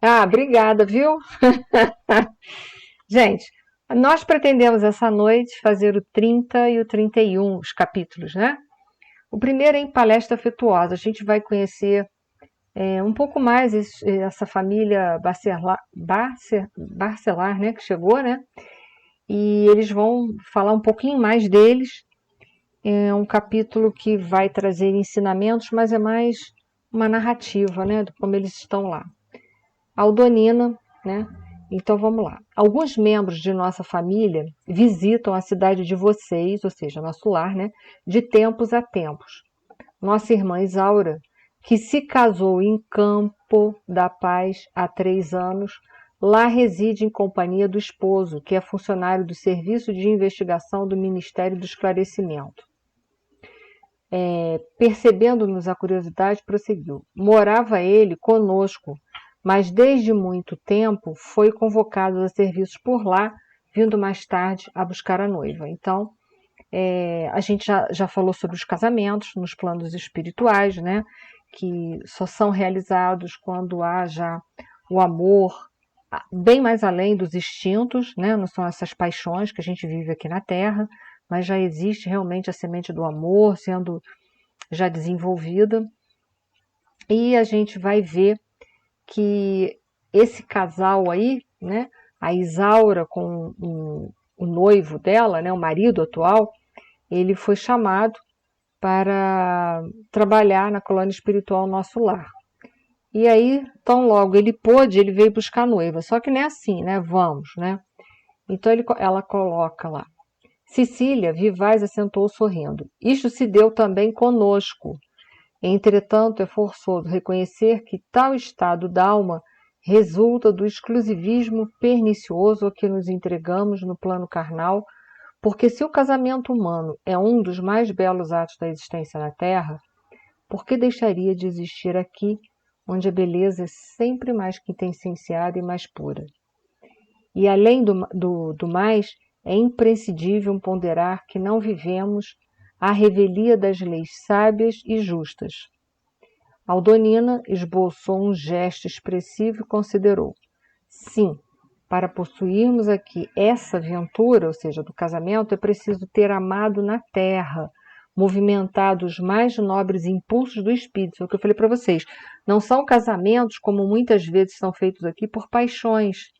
Ah, obrigada, viu? Gente, nós pretendemos essa noite fazer o 30 e o 31, os capítulos, né? O primeiro é em Palestra Afetuosa. A gente vai conhecer um pouco mais essa família Barcelar, né, que chegou, né? E eles vão falar um pouquinho mais deles. É um capítulo que vai trazer ensinamentos, mas é mais uma narrativa, né, de como eles estão lá. Aldonina, né? Então vamos lá. Alguns membros de nossa família visitam a cidade de vocês, ou seja, nosso lar, né? De tempos a tempos. Nossa irmã Isaura, que se casou em Campo da Paz há 3 anos, lá reside em companhia do esposo, que é funcionário do Serviço de Investigação do Ministério do Esclarecimento. Percebendo-nos a curiosidade, prosseguiu. Morava ele conosco, mas desde muito tempo foi convocado a serviços por lá, vindo mais tarde a buscar a noiva. Então, a gente já falou sobre os casamentos nos planos espirituais, né? Que só são realizados quando há já o amor bem mais além dos instintos, né? Não são essas paixões que a gente vive aqui na Terra, mas já existe realmente a semente do amor sendo já desenvolvida. E a gente vai ver que esse casal aí, né? A Isaura com o noivo dela, né? O marido atual, ele foi chamado para trabalhar na colônia espiritual Nosso Lar. E aí, tão logo ele pôde, ele veio buscar a noiva. Só que não é assim, né? Vamos, né? Então ela coloca lá. Cecília Vivaz assentou sorrindo. Isto se deu também conosco. Entretanto, é forçoso reconhecer que tal estado d'alma resulta do exclusivismo pernicioso a que nos entregamos no plano carnal, porque se o casamento humano é um dos mais belos atos da existência na Terra, por que deixaria de existir aqui, onde a beleza é sempre mais quintessenciada e mais pura? E além do mais, é imprescindível ponderar que não vivemos à revelia das leis sábias e justas. Aldonina esboçou um gesto expressivo e considerou: sim, para possuirmos aqui essa aventura, ou seja, do casamento, é preciso ter amado na terra, movimentado os mais nobres impulsos do espírito. É o que eu falei para vocês. Não são casamentos, como muitas vezes são feitos aqui, por paixões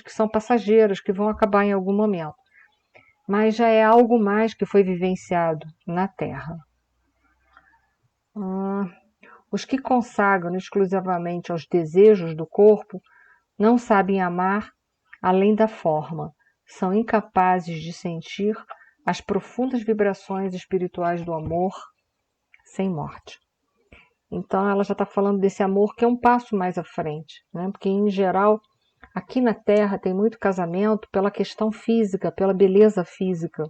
que são passageiras, que vão acabar em algum momento. Mas já é algo mais que foi vivenciado na terra. Os que consagram exclusivamente aos desejos do corpo não sabem amar além da forma, são incapazes de sentir as profundas vibrações espirituais do amor sem morte. Então ela já está falando desse amor que é um passo mais à frente, né? Porque em geral aqui na Terra tem muito casamento pela questão física, pela beleza física.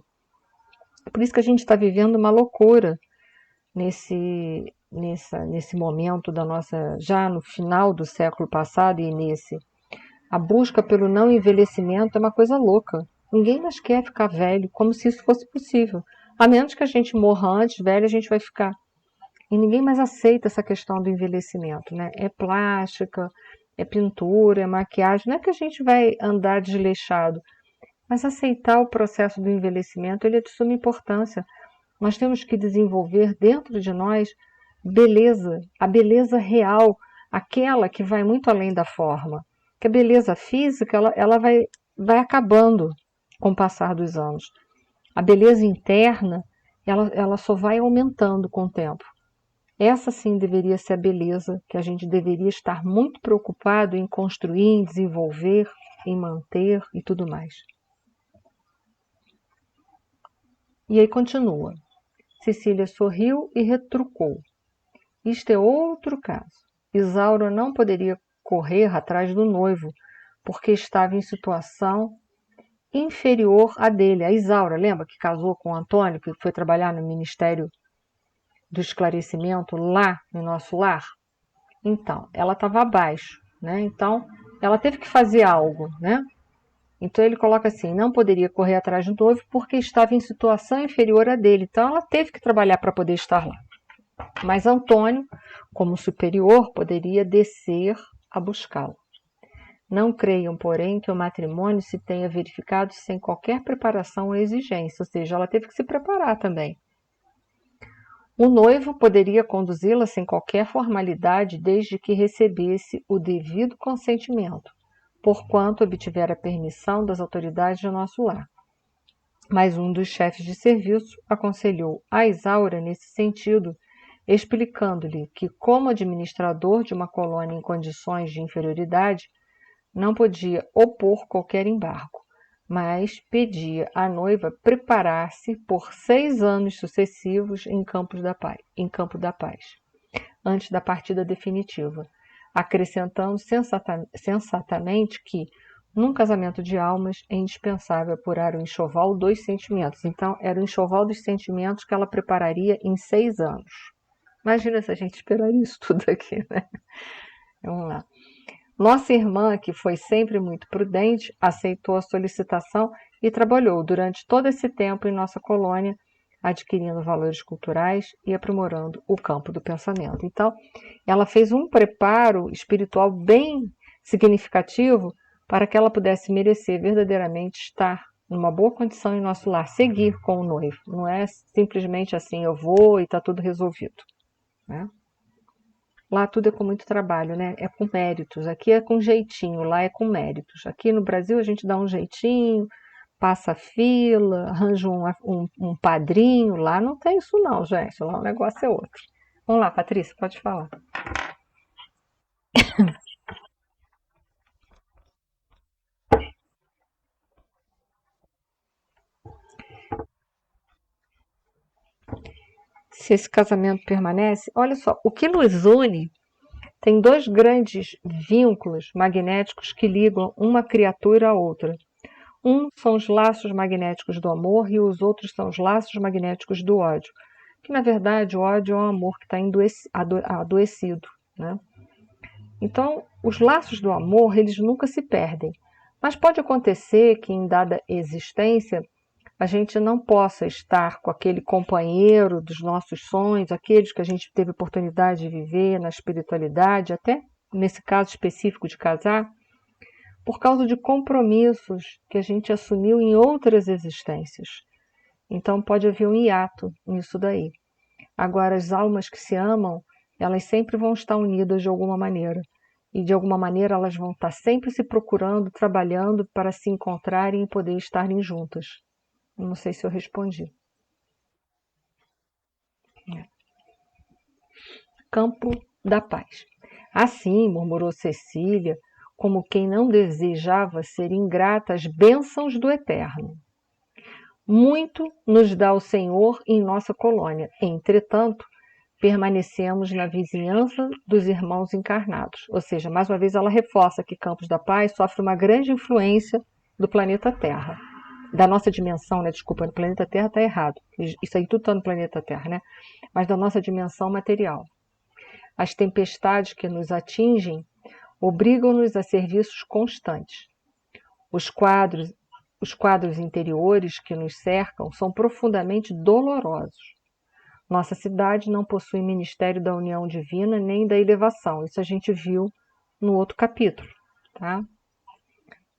Por isso que a gente está vivendo uma loucura nesse momento da nossa, já no final do século passado e nesse. A busca pelo não envelhecimento é uma coisa louca. Ninguém mais quer ficar velho, como se isso fosse possível. A menos que a gente morra antes, velho, a gente vai ficar. E ninguém mais aceita essa questão do envelhecimento, né? É plástica, é pintura, é maquiagem. Não é que a gente vai andar desleixado, mas aceitar o processo do envelhecimento, ele é de suma importância. Nós temos que desenvolver dentro de nós beleza, a beleza real, aquela que vai muito além da forma. Que a beleza física, ela vai acabando com o passar dos anos. A beleza interna, ela só vai aumentando com o tempo. Essa sim deveria ser a beleza que a gente deveria estar muito preocupado em construir, em desenvolver, em manter e tudo mais. E aí continua. Cecília sorriu e retrucou. Isto é outro caso. Isaura não poderia correr atrás do noivo, porque estava em situação inferior à dele. A Isaura, lembra que casou com o Antônio, que foi trabalhar no Ministério do Esclarecimento lá no Nosso Lar? Então, ela estava abaixo, né? Então, ela teve que fazer algo, né? Então ele coloca assim, não poderia correr atrás do noivo porque estava em situação inferior à dele. Então ela teve que trabalhar para poder estar lá. Mas Antônio, como superior, poderia descer a buscá-lo. Não creiam, porém, que o matrimônio se tenha verificado sem qualquer preparação ou exigência, ou seja, ela teve que se preparar também. O noivo poderia conduzi-la sem qualquer formalidade desde que recebesse o devido consentimento, porquanto obtivera permissão das autoridades do nosso lar. Mas um dos chefes de serviço aconselhou a Isaura nesse sentido, explicando-lhe que, como administrador de uma colônia em condições de inferioridade, não podia opor qualquer embargo, mas pedia à noiva preparar-se por 6 anos sucessivos em Campo da Paz, antes da partida definitiva, acrescentando sensatamente que, num casamento de almas, é indispensável apurar o enxoval dos sentimentos. Então, era o enxoval dos sentimentos que ela prepararia em 6 anos. Imagina se a gente esperaria isso tudo aqui, né? Vamos lá. Nossa irmã, que foi sempre muito prudente, aceitou a solicitação e trabalhou durante todo esse tempo em nossa colônia, adquirindo valores culturais e aprimorando o campo do pensamento. Então, ela fez um preparo espiritual bem significativo para que ela pudesse merecer verdadeiramente estar numa boa condição em nosso lar, seguir com o noivo. Não é simplesmente assim, eu vou e está tudo resolvido, né? Lá tudo é com muito trabalho, né? É com méritos. Aqui é com jeitinho, lá é com méritos. Aqui no Brasil a gente dá um jeitinho, passa fila, arranja um padrinho. Lá não tem isso não, gente. Lá o negócio é outro. Vamos lá, Patrícia, pode falar. Se esse casamento permanece, olha só, o que nos une tem 2 grandes vínculos magnéticos que ligam uma criatura à outra. Um são os laços magnéticos do amor e os outros são os laços magnéticos do ódio. Que, na verdade, o ódio é um amor que está adoecido, né? Então, os laços do amor, eles nunca se perdem. Mas pode acontecer que, em dada existência, a gente não possa estar com aquele companheiro dos nossos sonhos, aqueles que a gente teve oportunidade de viver na espiritualidade, até nesse caso específico de casar, por causa de compromissos que a gente assumiu em outras existências. Então pode haver um hiato nisso daí. Agora, as almas que se amam, elas sempre vão estar unidas de alguma maneira. E de alguma maneira elas vão estar sempre se procurando, trabalhando para se encontrarem e poder estarem juntas. Não sei se eu respondi. Campo da Paz. Assim, murmurou Cecília, como quem não desejava ser ingrata às bênçãos do Eterno. Muito nos dá o Senhor em nossa colônia. Entretanto, permanecemos na vizinhança dos irmãos encarnados. Ou seja, mais uma vez ela reforça que Campos da Paz sofre uma grande influência do planeta Terra. Da nossa dimensão, né? Desculpa, no planeta Terra está errado. Isso aí tudo está no planeta Terra, né? Mas da nossa dimensão material. As tempestades que nos atingem obrigam-nos a serviços constantes. Os quadros interiores que nos cercam são profundamente dolorosos. Nossa cidade não possui ministério da união divina nem da elevação. Isso a gente viu no outro capítulo, tá?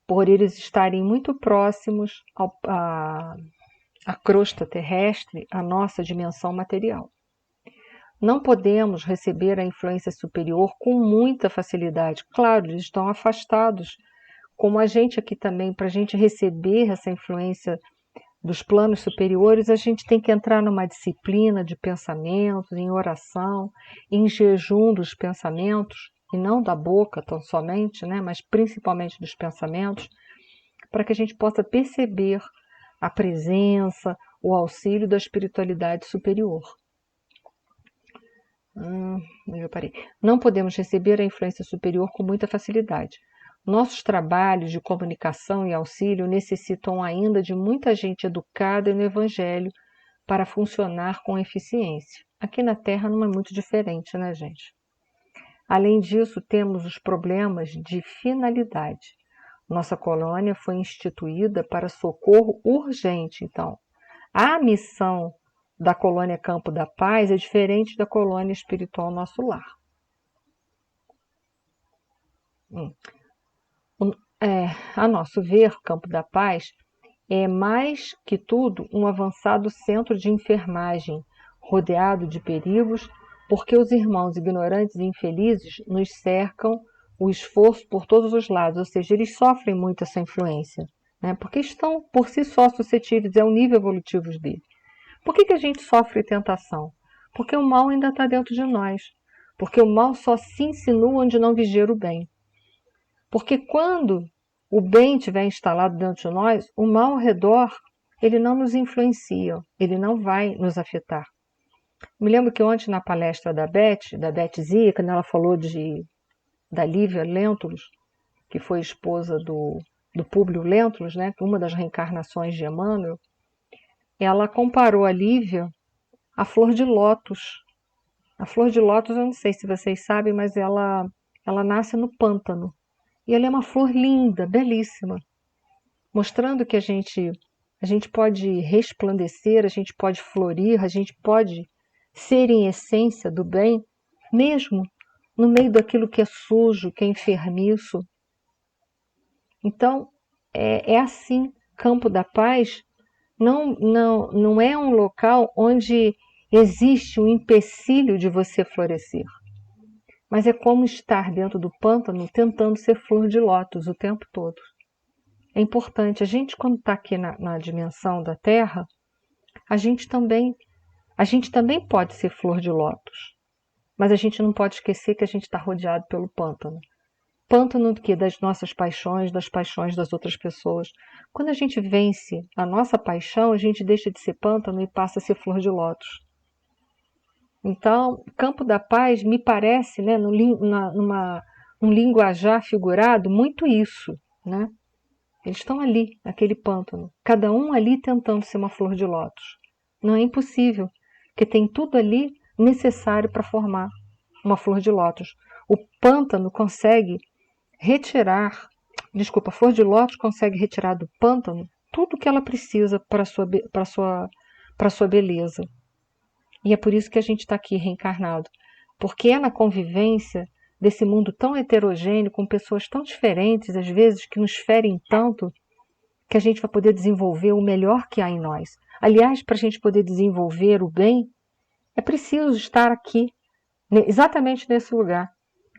Por eles estarem muito próximos à crosta terrestre, à nossa dimensão material. Não podemos receber a influência superior com muita facilidade. Claro, eles estão afastados, como a gente aqui também, para a gente receber essa influência dos planos superiores, a gente tem que entrar numa disciplina de pensamentos, em oração, em jejum dos pensamentos, e não da boca tão somente, né, mas principalmente dos pensamentos, para que a gente possa perceber a presença, o auxílio da espiritualidade superior. Eu parei. Não podemos receber a influência superior com muita facilidade. Nossos trabalhos de comunicação e auxílio necessitam ainda de muita gente educada no Evangelho para funcionar com eficiência. Aqui na Terra não é muito diferente, né, gente? Além disso, temos os problemas de finalidade. Nossa colônia foi instituída para socorro urgente. Então, a missão da colônia Campo da Paz é diferente da colônia espiritual Nosso Lar. A nosso ver, Campo da Paz é mais que tudo um avançado centro de enfermagem, rodeado de perigos, porque os irmãos ignorantes e infelizes nos cercam o esforço por todos os lados, ou seja, eles sofrem muito essa influência, né? Porque estão por si só suscetíveis, é o nível evolutivo dele. Por que a gente sofre tentação? Porque o mal ainda está dentro de nós, porque o mal só se insinua onde não vigiar o bem. Porque quando o bem estiver instalado dentro de nós, o mal ao redor, ele não nos influencia, ele não vai nos afetar. Me lembro que ontem na palestra da Beth Zia, quando ela falou da Lívia Lentulus, que foi esposa do Públio Lentulus, né, uma das reencarnações de Emmanuel, ela comparou a Lívia à flor de lótus. A flor de lótus, eu não sei se vocês sabem, mas ela nasce no pântano. E ela é uma flor linda, belíssima, mostrando que a gente pode resplandecer, a gente pode florir, a gente pode ser em essência do bem, mesmo no meio daquilo que é sujo, que é enfermiço. Então, é assim, Campo da Paz não é um local onde existe um empecilho de você florescer. Mas é como estar dentro do pântano tentando ser flor de lótus o tempo todo. É importante, a gente quando está aqui na dimensão da Terra, a gente também pode ser flor de lótus. Mas a gente não pode esquecer que a gente está rodeado pelo pântano. Pântano do quê? Das nossas paixões, das paixões das outras pessoas. Quando a gente vence a nossa paixão, a gente deixa de ser pântano e passa a ser flor de lótus. Então, Campo da Paz me parece, né, num linguajar figurado, muito isso, né? Eles estão ali, naquele pântano, cada um ali tentando ser uma flor de lótus. Não é impossível, porque tem tudo ali necessário para formar uma flor de lótus. O pântano consegue retirar, a flor de lótus consegue retirar do pântano tudo o que ela precisa para a sua beleza. E é por isso que a gente está aqui reencarnado, porque é na convivência desse mundo tão heterogêneo, com pessoas tão diferentes, às vezes, que nos ferem tanto, que a gente vai poder desenvolver o melhor que há em nós. Aliás, para a gente poder desenvolver o bem, é preciso estar aqui, exatamente nesse lugar.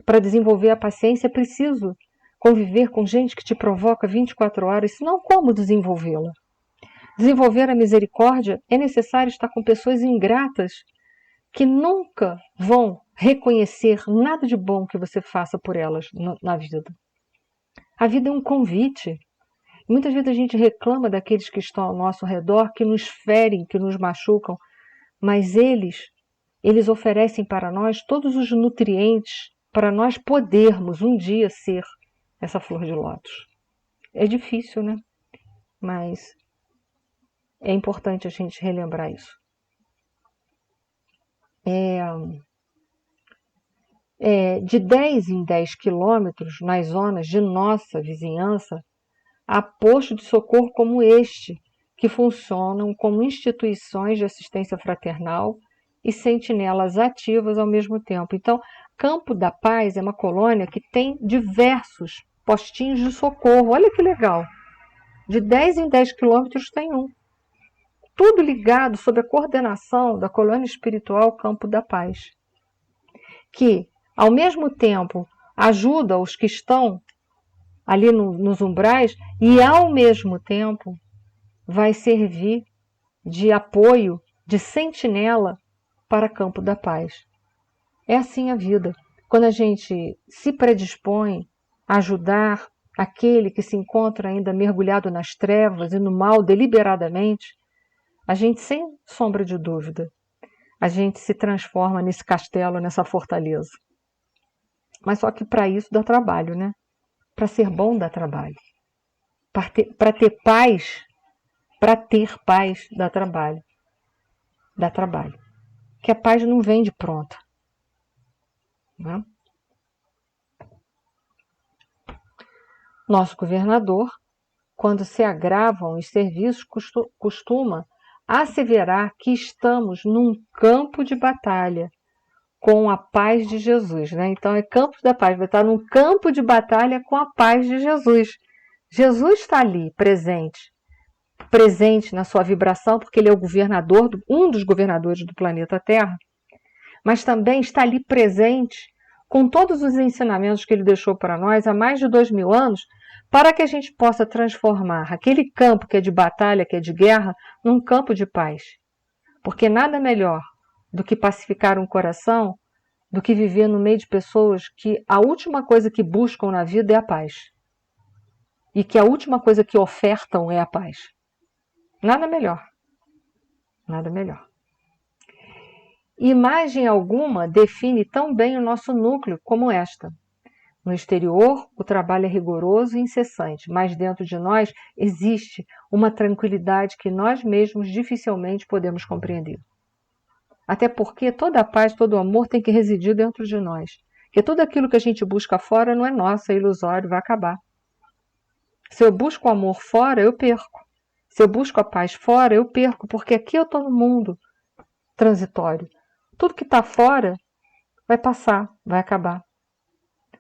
Para desenvolver a paciência, é preciso conviver com gente que te provoca 24 horas, senão como desenvolvê-la? Desenvolver a misericórdia é necessário estar com pessoas ingratas que nunca vão reconhecer nada de bom que você faça por elas na vida. A vida é um convite. Muitas vezes a gente reclama daqueles que estão ao nosso redor, que nos ferem, que nos machucam, mas eles oferecem para nós todos os nutrientes para nós podermos um dia ser essa flor de lótus. É difícil, né? Mas é importante a gente relembrar isso. De 10 em 10 quilômetros, nas zonas de nossa vizinhança, há postos de socorro como este, que funcionam como instituições de assistência fraternal e sentinelas ativas ao mesmo tempo. Então, Campo da Paz é uma colônia que tem diversos postinhos de socorro. Olha que legal! De 10 em 10 quilômetros tem um. Tudo ligado sob a coordenação da colônia espiritual Campo da Paz, que, ao mesmo tempo, ajuda os que estão ali nos umbrais e, ao mesmo tempo, vai servir de apoio, de sentinela para Campo da Paz. É assim a vida. Quando a gente se predispõe a ajudar aquele que se encontra ainda mergulhado nas trevas e no mal deliberadamente, a gente, sem sombra de dúvida, a gente se transforma nesse castelo, nessa fortaleza. Mas só que para isso dá trabalho, né? Para ser bom dá trabalho. Para ter paz dá trabalho. Dá trabalho. Que a paz não vem de pronta. Né? Nosso governador, quando se agravam os serviços, costuma asseverar que estamos num campo de batalha, com a paz de Jesus, né? Então é Campos da Paz, vai estar num campo de batalha com a paz de Jesus. Jesus está ali, presente na sua vibração, porque ele é o governador, um dos governadores do planeta Terra, mas também está ali presente com todos os ensinamentos que ele deixou para nós há mais de 2000 anos, para que a gente possa transformar aquele campo que é de batalha, que é de guerra, num campo de paz. Porque nada melhor do que pacificar um coração, do que viver no meio de pessoas que a última coisa que buscam na vida é a paz. E que a última coisa que ofertam é a paz. Nada melhor. Nada melhor. Imagem alguma define tão bem o nosso núcleo como esta. No exterior, o trabalho é rigoroso e incessante, mas dentro de nós existe uma tranquilidade que nós mesmos dificilmente podemos compreender. Até porque toda a paz, todo o amor tem que residir dentro de nós. Porque tudo aquilo que a gente busca fora não é nosso, é ilusório, vai acabar. Se eu busco o amor fora, eu perco. Se eu busco a paz fora, eu perco, porque aqui eu estou no mundo transitório. Tudo que está fora vai passar, vai acabar.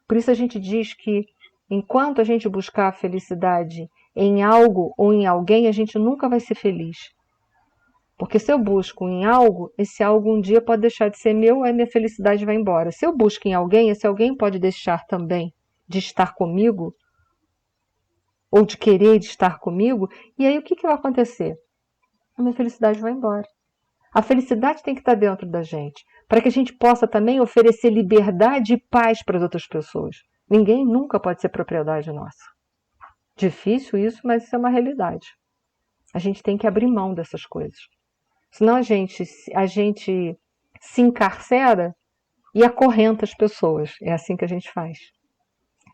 Por isso a gente diz que enquanto a gente buscar a felicidade em algo ou em alguém, a gente nunca vai ser feliz. Porque se eu busco em algo, esse algo um dia pode deixar de ser meu, aí minha felicidade vai embora. Se eu busco em alguém, esse alguém pode deixar também de estar comigo, ou de querer estar comigo, e aí o que vai acontecer? A minha felicidade vai embora. A felicidade tem que estar dentro da gente, para que a gente possa também oferecer liberdade e paz para as outras pessoas. Ninguém nunca pode ser propriedade nossa. Difícil isso, mas isso é uma realidade. A gente tem que abrir mão dessas coisas. Senão a gente se encarcera e acorrenta as pessoas. É assim que a gente faz.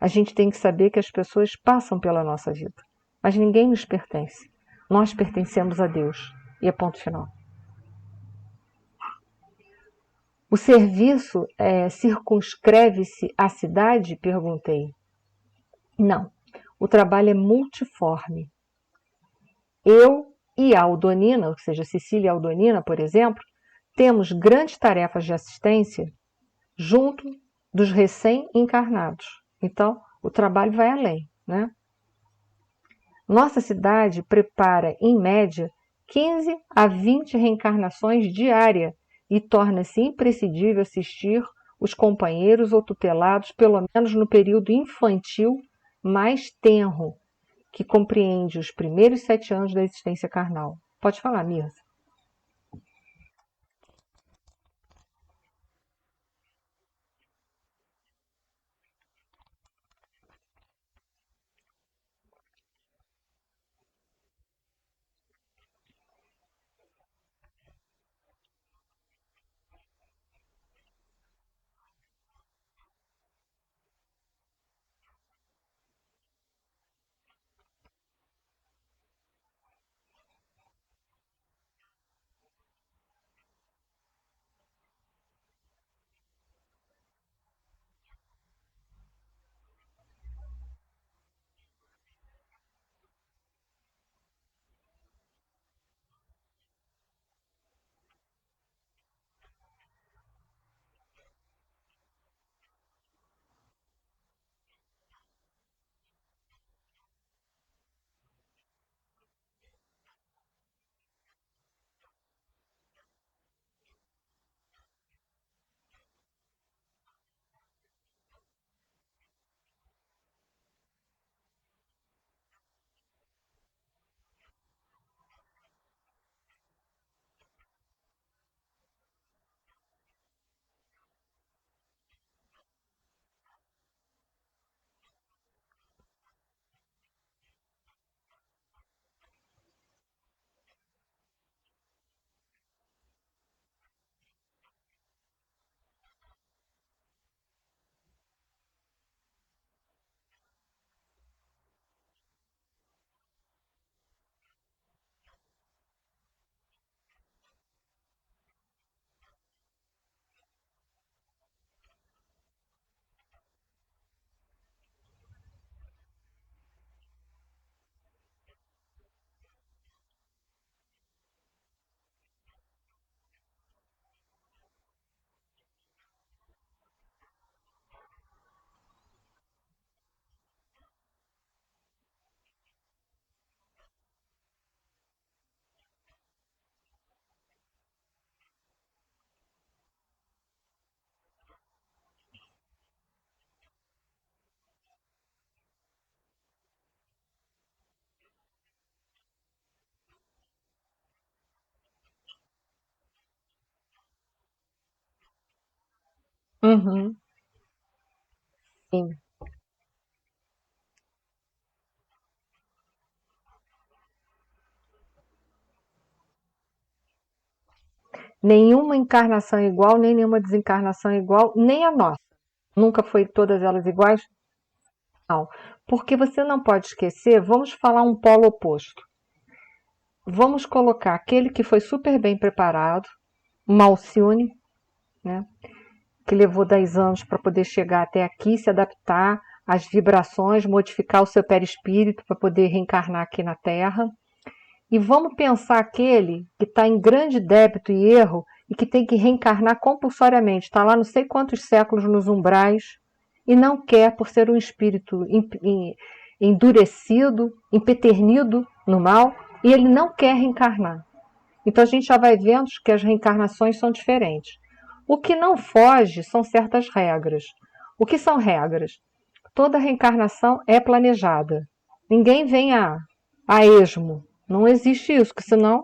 A gente tem que saber que as pessoas passam pela nossa vida, mas ninguém nos pertence. Nós pertencemos a Deus. E é ponto final. O serviço circunscreve-se à cidade? Perguntei. Não. O trabalho é multiforme. Eu e a Aldonina, ou seja, Cecília e a Aldonina, por exemplo, temos grandes tarefas de assistência junto dos recém-encarnados. Então, o trabalho vai além, né? Nossa cidade prepara, em média, 15 a 20 reencarnações diárias e torna-se imprescindível assistir os companheiros ou tutelados, pelo menos no período infantil mais tenro, que compreende os primeiros 7 anos da existência carnal. Pode falar, Mirza. Uhum. Sim. Nenhuma encarnação é igual, nem nenhuma desencarnação é igual, nem a nossa. Nunca foi todas elas iguais? Não. Porque você não pode esquecer, vamos falar um polo oposto. Vamos colocar aquele que foi super bem preparado, uma Alcione, né? Que levou 10 anos para poder chegar até aqui, se adaptar às vibrações, modificar o seu perispírito para poder reencarnar aqui na Terra. E vamos pensar aquele que está em grande débito e erro e que tem que reencarnar compulsoriamente, está lá não sei quantos séculos nos umbrais e não quer, por ser um espírito endurecido, empeternido no mal, e ele não quer reencarnar. Então a gente já vai vendo que as reencarnações são diferentes. O que não foge são certas regras. O que são regras? Toda reencarnação é planejada. Ninguém vem a esmo. Não existe isso, porque senão,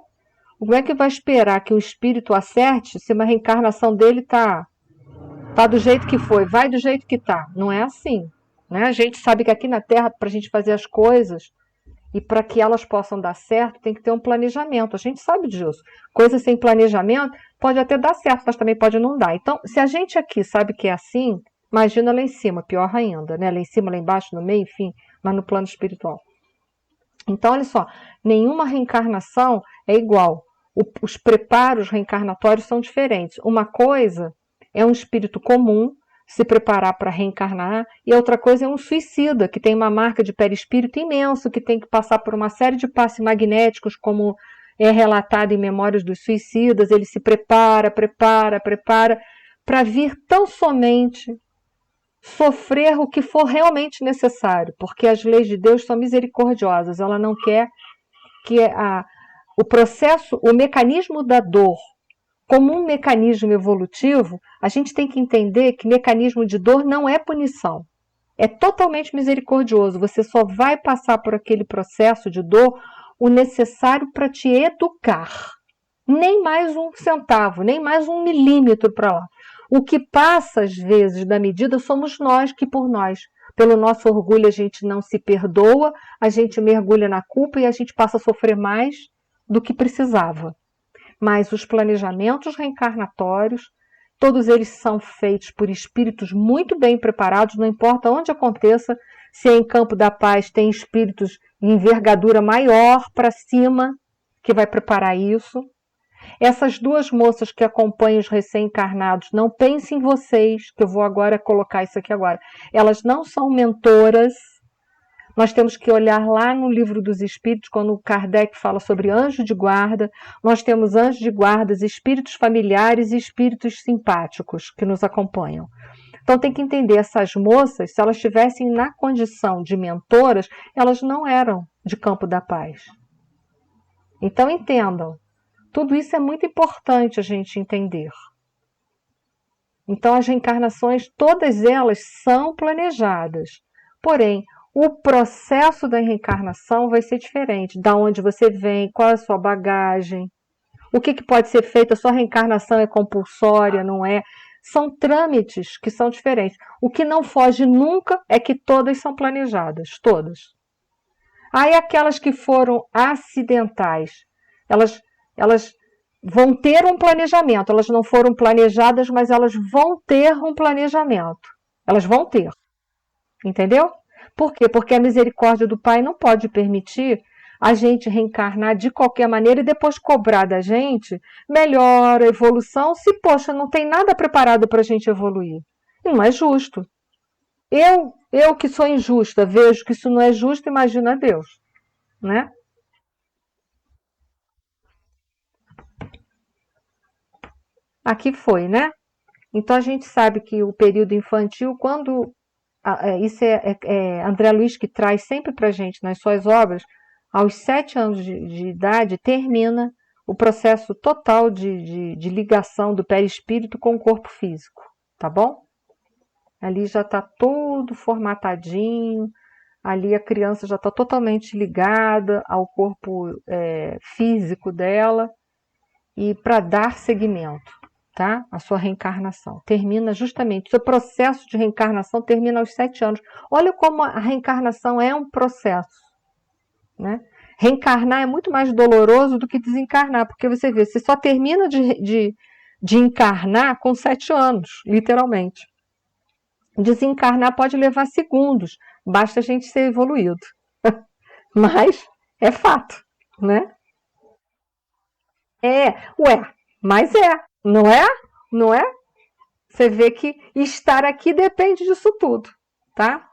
como é que vai esperar que o espírito acerte se uma reencarnação dele tá do jeito que foi, vai do jeito que tá? Não é assim. Né? A gente sabe que aqui na Terra, para a gente fazer as coisas, e para que elas possam dar certo, tem que ter um planejamento. A gente sabe disso. Coisa sem planejamento pode até dar certo, mas também pode não dar. Então, se a gente aqui sabe que é assim, imagina lá em cima, pior ainda, né? Lá em cima, lá embaixo, no meio, enfim, mas no plano espiritual. Então, olha só, nenhuma reencarnação é igual. Os preparos reencarnatórios são diferentes. Uma coisa é um espírito comum se preparar para reencarnar, e a outra coisa é um suicida, que tem uma marca de perispírito imenso, que tem que passar por uma série de passes magnéticos, como é relatado em Memórias dos Suicidas. Ele se prepara, para vir tão somente sofrer o que for realmente necessário, porque as leis de Deus são misericordiosas. Ela não quer que o processo, o mecanismo da dor, como um mecanismo evolutivo, a gente tem que entender que mecanismo de dor não é punição. É totalmente misericordioso. Você só vai passar por aquele processo de dor o necessário para te educar. Nem mais um centavo, nem mais um milímetro para lá. O que passa, às vezes, da medida somos nós que, por nós, pelo nosso orgulho, a gente não se perdoa, a gente mergulha na culpa e a gente passa a sofrer mais do que precisava. Mas os planejamentos reencarnatórios, todos eles são feitos por espíritos muito bem preparados, não importa onde aconteça, se é em campo da paz, tem espíritos de envergadura maior para cima que vai preparar isso. Essas duas moças que acompanham os recém-encarnados, não pensem em vocês, que eu vou agora colocar isso aqui agora. Elas não são mentoras. Nós temos que olhar lá no Livro dos Espíritos, quando Kardec fala sobre anjo de guarda. Nós temos anjos de guardas, espíritos familiares e espíritos simpáticos que nos acompanham. Então tem que entender, essas moças, se elas estivessem na condição de mentoras, elas não eram de Campo da Paz. Então entendam, tudo isso é muito importante a gente entender. Então as reencarnações, todas elas são planejadas. Porém, o processo da reencarnação vai ser diferente. Da onde você vem, qual é a sua bagagem, o que pode ser feito, a sua reencarnação é compulsória, não é? São trâmites que são diferentes. O que não foge nunca é que todas são planejadas, todas. Aí aquelas que foram acidentais, elas vão ter um planejamento. Elas não foram planejadas, mas elas vão ter um planejamento. Elas vão ter. Entendeu? Por quê? Porque a misericórdia do Pai não pode permitir a gente reencarnar de qualquer maneira e depois cobrar da gente melhora, evolução, se, poxa, não tem nada preparado para a gente evoluir. E não é justo. Eu que sou injusta, vejo que isso não é justo, imagina Deus, né? Aqui foi, né? Então a gente sabe que o período infantil, quando isso André Luiz que traz sempre para a gente nas suas obras, aos 7 anos de idade termina o processo total de ligação do perispírito com o corpo físico, tá bom? Ali já está todo formatadinho, ali a criança já está totalmente ligada ao corpo físico dela e para dar seguimento. tá? A sua reencarnação. Termina justamente, o seu processo de reencarnação termina aos 7 anos. Olha como a reencarnação é um processo, né? Reencarnar é muito mais doloroso do que desencarnar, porque você vê, você só termina de encarnar com 7 anos, literalmente. Desencarnar pode levar segundos, basta a gente ser evoluído. Mas é fato, né? É, ué, mas não é? Não é? Você vê que estar aqui depende disso tudo, tá?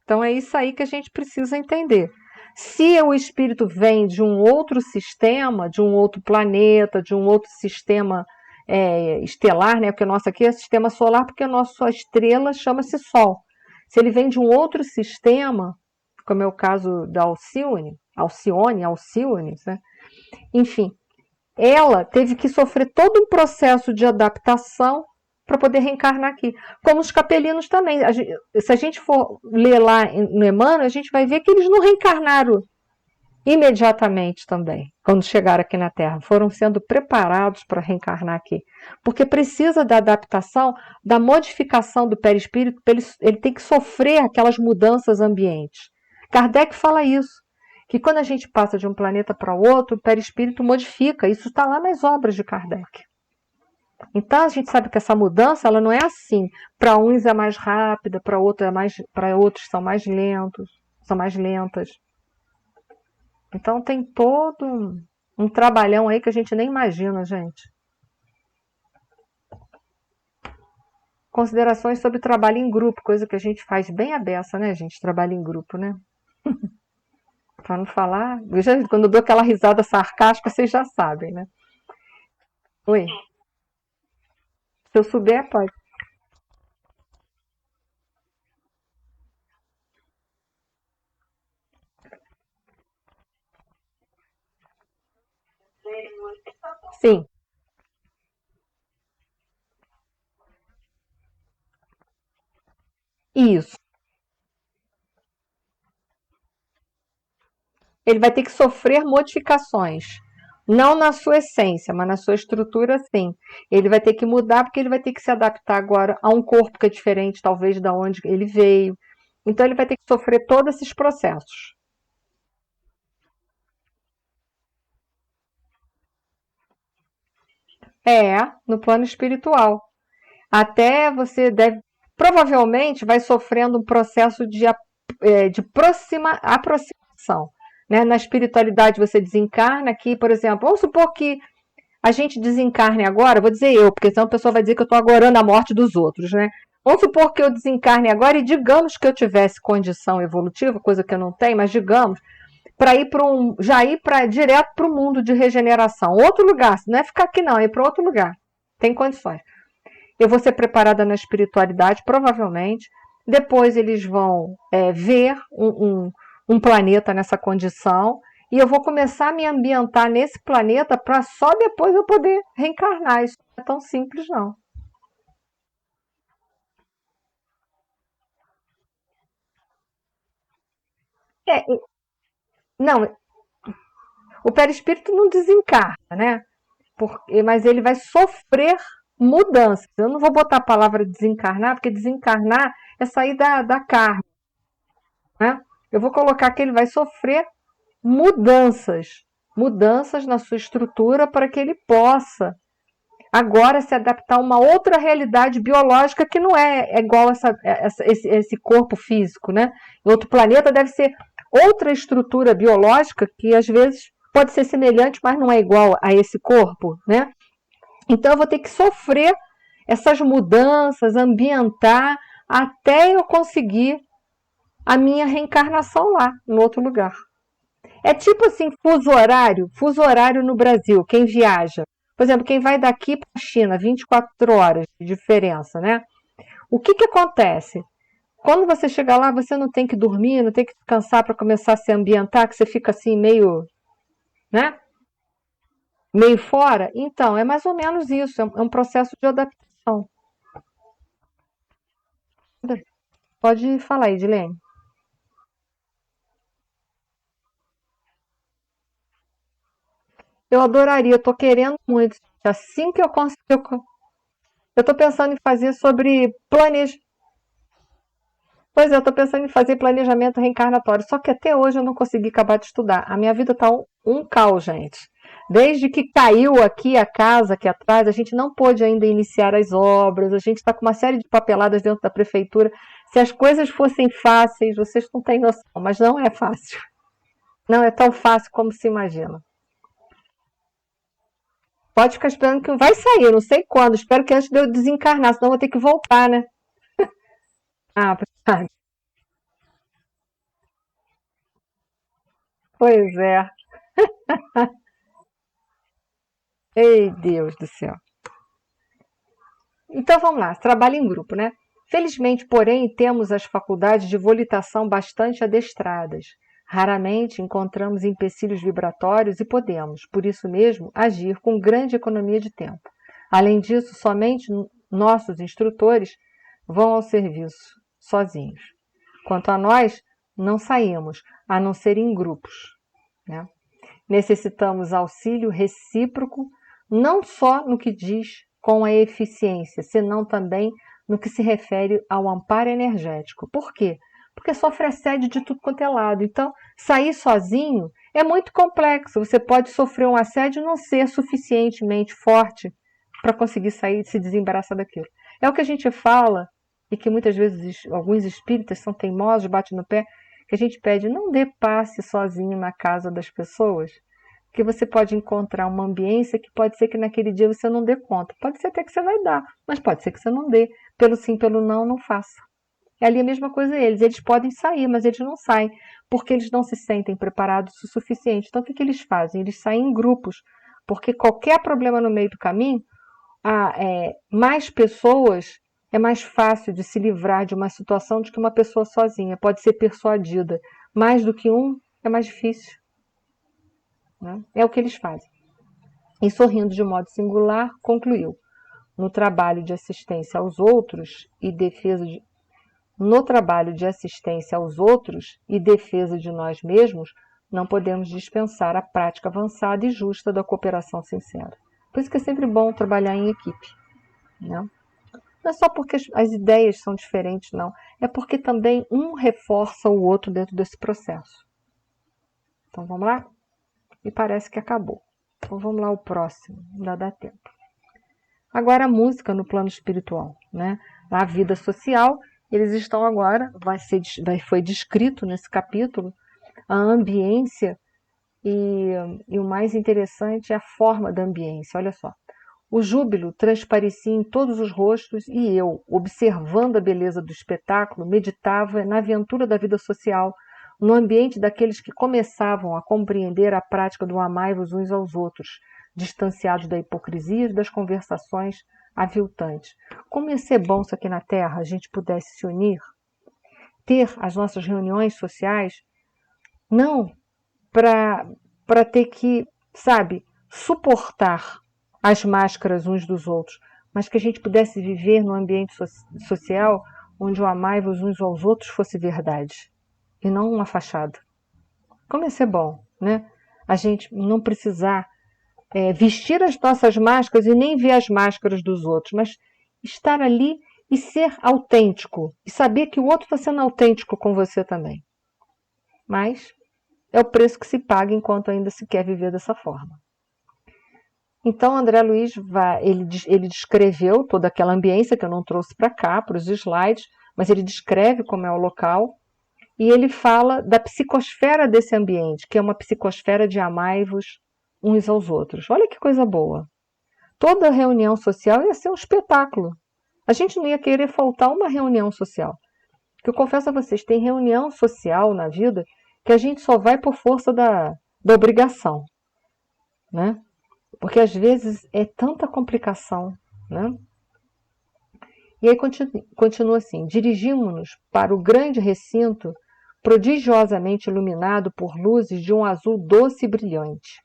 Então é isso aí que a gente precisa entender. Se o espírito vem de um outro sistema, de um outro planeta, de um outro sistema estelar, né? Porque o nosso aqui é sistema solar, porque a nossa estrela chama-se Sol. Se ele vem de um outro sistema, como é o caso da Alcione, né? Enfim, ela teve que sofrer todo um processo de adaptação para poder reencarnar aqui. Como os capelinos também. Se a gente for ler lá no Emmanuel, a gente vai ver que eles não reencarnaram imediatamente também, quando chegaram aqui na Terra. Foram sendo preparados para reencarnar aqui. Porque precisa da adaptação, da modificação do perispírito, ele tem que sofrer aquelas mudanças ambientes. Kardec fala isso, que quando a gente passa de um planeta para o outro, o perispírito modifica. Isso está lá nas obras de Kardec. Então a gente sabe que essa mudança ela não é assim. Para uns é mais rápida, para outros são mais lentos, são mais lentas. Então tem todo um trabalhão aí que a gente nem imagina, gente. Considerações sobre trabalho em grupo, coisa que a gente faz bem à beça, né, gente? Trabalho em grupo, né? Para não falar. Quando eu dou aquela risada sarcástica, vocês já sabem, né? Oi. Se eu souber, pode. Sim, isso. Ele vai ter que sofrer modificações. Não na sua essência, mas na sua estrutura, sim. Ele vai ter que mudar porque ele vai ter que se adaptar agora a um corpo que é diferente, talvez, da onde ele veio. Então, ele vai ter que sofrer todos esses processos. É, no plano espiritual. Até você deve, provavelmente, vai sofrendo um processo de aproximação. Né? Na espiritualidade, você desencarna aqui, por exemplo, vamos supor que a gente desencarne agora, vou dizer eu, porque senão a pessoa vai dizer que eu estou agorando a morte dos outros, né? Vamos supor que eu desencarne agora e digamos que eu tivesse condição evolutiva, coisa que eu não tenho, mas digamos, para ir para já ir para direto para o mundo de regeneração, outro lugar, não é ficar aqui não, é ir para outro lugar. Tem condições. Eu vou ser preparada na espiritualidade, provavelmente. Depois eles vão ver um planeta nessa condição e eu vou começar a me ambientar nesse planeta para só depois eu poder reencarnar. Isso não é tão simples, não. É, não, o perispírito não desencarna, né? Mas ele vai sofrer mudanças. Eu não vou botar a palavra desencarnar, porque desencarnar é sair da carne, né? Eu vou colocar que ele vai sofrer mudanças, mudanças na sua estrutura para que ele possa agora se adaptar a uma outra realidade biológica que não é igual esse corpo físico, né? Em outro planeta deve ser outra estrutura biológica que às vezes pode ser semelhante, mas não é igual a esse corpo, né? Então eu vou ter que sofrer essas mudanças, ambientar até eu conseguir a minha reencarnação lá, no outro lugar. É tipo assim, fuso horário no Brasil, quem viaja. Por exemplo, quem vai daqui para a China, 24 horas de diferença, né? O que acontece? Quando você chega lá, você não tem que dormir, não tem que descansar para começar a se ambientar, que você fica assim meio, né? Meio fora. Então, é mais ou menos isso, é um processo de adaptação. Pode falar, Edilene. Eu adoraria, eu tô querendo muito. Assim que eu conseguir. Eu estou pensando em fazer sobre planejamento. Pois é, eu estou pensando em fazer planejamento reencarnatório, só que até hoje eu não consegui acabar de estudar. A minha vida está um caos, gente. Desde que caiu aqui a casa aqui atrás, a gente não pôde ainda iniciar as obras, a gente está com uma série de papeladas dentro da prefeitura. Se as coisas fossem fáceis, vocês não têm noção, mas não é fácil. Não é tão fácil como se imagina. Pode ficar esperando que vai sair, eu não sei quando. Espero que antes de eu desencarnar, senão eu vou ter que voltar, né? Ah, pois é. Ei, Deus do céu. Então vamos lá, trabalho em grupo, né? Felizmente, porém, temos as faculdades de volitação bastante adestradas. Raramente encontramos empecilhos vibratórios e podemos, por isso mesmo, agir com grande economia de tempo. Além disso, somente nossos instrutores vão ao serviço sozinhos. Quanto a nós, não saímos, a não ser em grupos, né? Necessitamos auxílio recíproco, não só no que diz com a eficiência, senão também no que se refere ao amparo energético. Por quê? Porque sofre assédio de tudo quanto é lado. Então, sair sozinho é muito complexo. Você pode sofrer um assédio e não ser suficientemente forte para conseguir sair e se desembaraçar daquilo. É o que a gente fala, e que muitas vezes alguns espíritas são teimosos, batem no pé, que a gente pede, não dê passe sozinho na casa das pessoas, que você pode encontrar uma ambiência que pode ser que naquele dia você não dê conta. Pode ser até que você vai dar, mas pode ser que você não dê. Pelo sim, pelo não, não faça. É ali a mesma coisa eles podem sair, mas eles não saem, porque eles não se sentem preparados o suficiente. Então o que eles fazem? Eles saem em grupos, porque qualquer problema no meio do caminho, mais pessoas, é mais fácil de se livrar de uma situação do que uma pessoa sozinha. Pode ser persuadida. Mais do que um, é mais difícil. Né? É o que eles fazem. E sorrindo de modo singular, concluiu: no trabalho de assistência aos outros e defesa de... no trabalho de assistência aos outros e defesa de nós mesmos, não podemos dispensar a prática avançada e justa da cooperação sincera. Por isso que é sempre bom trabalhar em equipe. Né? Não é só porque as ideias são diferentes, não. É porque também um reforça o outro dentro desse processo. Então vamos lá? E parece que acabou. Então vamos lá o próximo, ainda dá tempo. Agora a música no plano espiritual, né? A vida social, eles estão agora, foi descrito nesse capítulo, a ambiência e o mais interessante é a forma da ambiência, olha só. O júbilo transparecia em todos os rostos e eu, observando a beleza do espetáculo, meditava na aventura da vida social, no ambiente daqueles que começavam a compreender a prática do amai-vos uns aos outros, distanciados da hipocrisia e das conversações aviltantes. Como ia ser bom se aqui na Terra a gente pudesse se unir, ter as nossas reuniões sociais, não para ter que, sabe, suportar as máscaras uns dos outros, mas que a gente pudesse viver num ambiente social onde o amai-vos uns aos outros fosse verdade, e não uma fachada. Como ia ser bom, né? A gente não precisar vestir as nossas máscaras e nem ver as máscaras dos outros, mas estar ali e ser autêntico, e saber que o outro está sendo autêntico com você também. Mas é o preço que se paga enquanto ainda se quer viver dessa forma. Então, André Luiz ele descreveu toda aquela ambiência que eu não trouxe para cá, para os slides, mas ele descreve como é o local, e ele fala da psicosfera desse ambiente, que é uma psicosfera de amai-vos uns aos outros. Olha que coisa boa. Toda reunião social ia ser um espetáculo. A gente não ia querer faltar uma reunião social. Porque eu confesso a vocês, tem reunião social na vida que a gente só vai por força da obrigação, né? Porque às vezes é tanta complicação, né? E aí continua assim: dirigimos-nos para o grande recinto prodigiosamente iluminado por luzes de um azul doce e brilhante.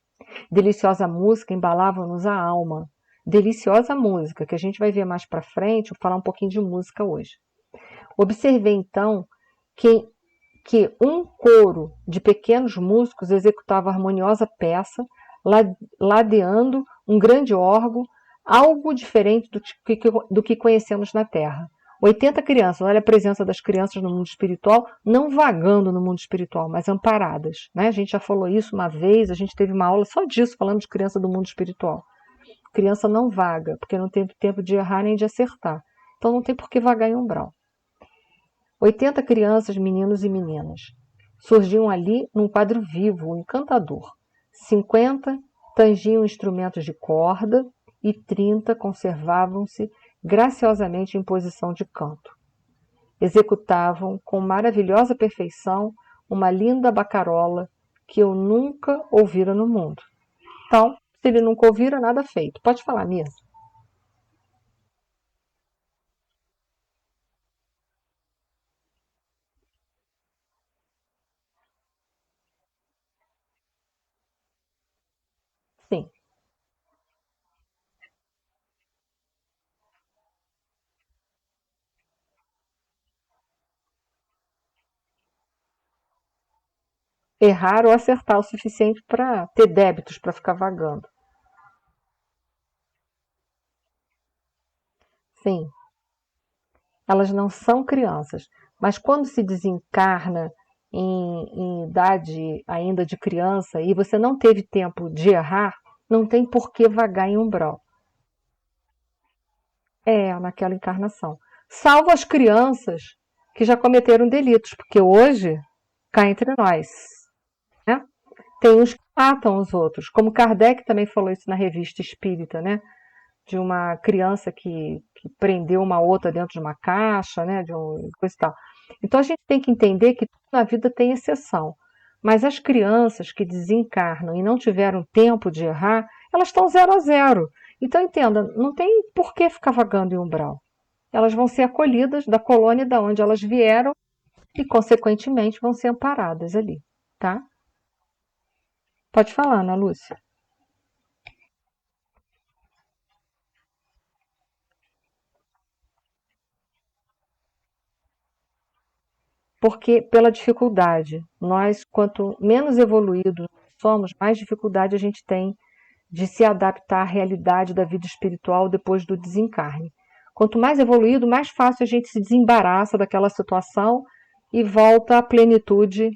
Deliciosa música embalava-nos a alma. Deliciosa música, que a gente vai ver mais para frente, vou falar um pouquinho de música hoje. Observei então que um coro de pequenos músicos executava a harmoniosa peça, ladeando um grande órgão, algo diferente do que conhecemos na Terra. 80 crianças, olha a presença das crianças no mundo espiritual, não vagando no mundo espiritual, mas amparadas. Né? A gente já falou isso uma vez, a gente teve uma aula só disso, falando de criança do mundo espiritual. Criança não vaga, porque não tem tempo de errar nem de acertar. Então não tem por que vagar em umbral. 80 crianças, meninos e meninas, surgiam ali num quadro vivo, encantador. 50 tangiam instrumentos de corda e 30 conservavam-se graciosamente em posição de canto. Executavam com maravilhosa perfeição uma linda bacarola que eu nunca ouvira no mundo. Então, se ele nunca ouvira, nada feito. Pode falar, Mia. Sim. Errar ou acertar o suficiente para ter débitos para ficar vagando. Sim, elas não são crianças, mas quando se desencarna em idade ainda de criança e você não teve tempo de errar, não tem por que vagar em umbral. É, naquela encarnação. Salvo as crianças que já cometeram delitos, porque hoje, cá entre nós, né? Tem uns que matam os outros, como Kardec também falou isso na revista Espírita, né? De uma criança que prendeu uma outra dentro de uma caixa, né? De coisa e tal. Então a gente tem que entender que tudo na vida tem exceção. Mas as crianças que desencarnam e não tiveram tempo de errar, elas estão 0 a 0. Então entenda, não tem por que ficar vagando em umbral. Elas vão ser acolhidas da colônia da onde elas vieram e, consequentemente, vão ser amparadas ali, tá? Pode falar, Ana Lúcia. Porque pela dificuldade, nós, quanto menos evoluídos somos, mais dificuldade a gente tem de se adaptar à realidade da vida espiritual depois do desencarne. Quanto mais evoluído, mais fácil a gente se desembaraça daquela situação e volta à plenitude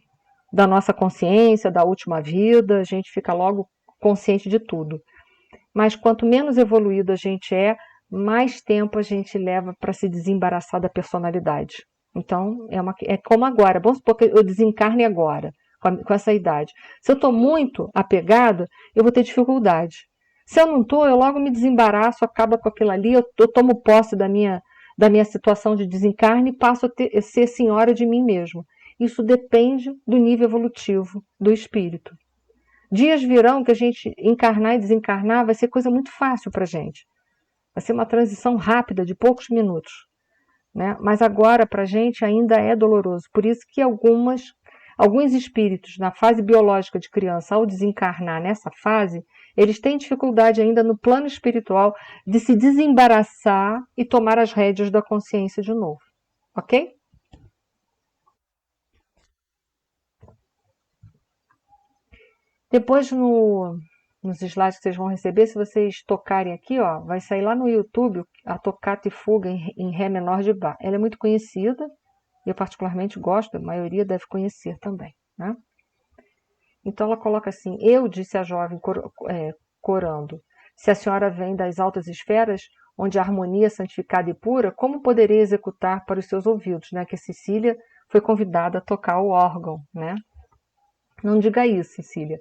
da nossa consciência, da última vida, a gente fica logo consciente de tudo. Mas quanto menos evoluído a gente mais tempo a gente leva para se desembaraçar da personalidade. Então, é como agora. Vamos supor que eu desencarne agora, com essa idade. Se eu estou muito apegada, eu vou ter dificuldade. Se eu não estou, eu logo me desembaraço, acaba com aquilo ali, eu tomo posse da minha situação de desencarne e passo a ser senhora de mim mesmo. Isso depende do nível evolutivo do espírito. Dias virão que a gente encarnar e desencarnar vai ser coisa muito fácil para a gente. Vai ser uma transição rápida, de poucos minutos. Né? Mas agora, para a gente, ainda é doloroso. Por isso que alguns espíritos, na fase biológica de criança, ao desencarnar nessa fase, eles têm dificuldade ainda no plano espiritual de se desembaraçar e tomar as rédeas da consciência de novo. Ok? Depois, nos slides que vocês vão receber, se vocês tocarem aqui, ó, vai sair lá no YouTube a Toccata e Fuga em Ré menor de Bach. Ela é muito conhecida, eu particularmente gosto, a maioria deve conhecer também. Né? Então ela coloca assim: eu, disse a jovem corando, se a senhora vem das altas esferas, onde a harmonia é santificada e pura, como poderei executar para os seus ouvidos? Né? Que a Cecília foi convidada a tocar o órgão. Né? Não diga isso, Cecília.